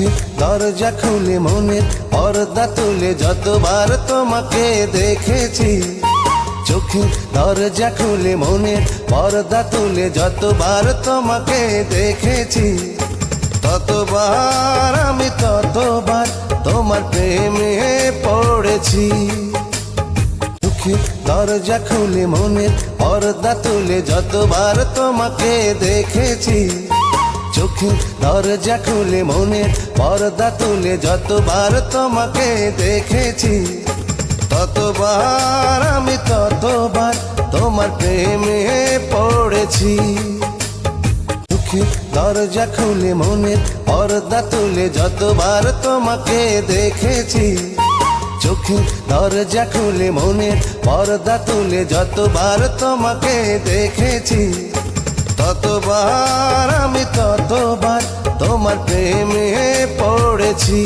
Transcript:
চোখে দরজা খুলে মনের পর্দা তুলে যতবার তোমাকে দেখেছি, চোখে দরজা খুলে মনের পর্দা তুলে যতবার তোমাকে দেখেছি, ততবার আমি ততবার তোমার প্রেমে পড়েছি। চোখে দরজা খুলে মনের পর্দা তুলে যতবার তোমাকে দেখেছি, চোখে দরজা খুলে মনের পর্দা তুলে যতবার তোমাকে দেখেছি, ততবার আমি ততবার তোমার প্রেমে পড়েছি। চোখে দরজা খুলে মনের পর্দা তুলে যতবার তোমাকে দেখেছি, চোখে দরজা খুলে মনের পর্দা তুলে যতবার তোমাকে দেখেছি, ততবার আমি ততবার তোমার প্রেমে পড়েছি।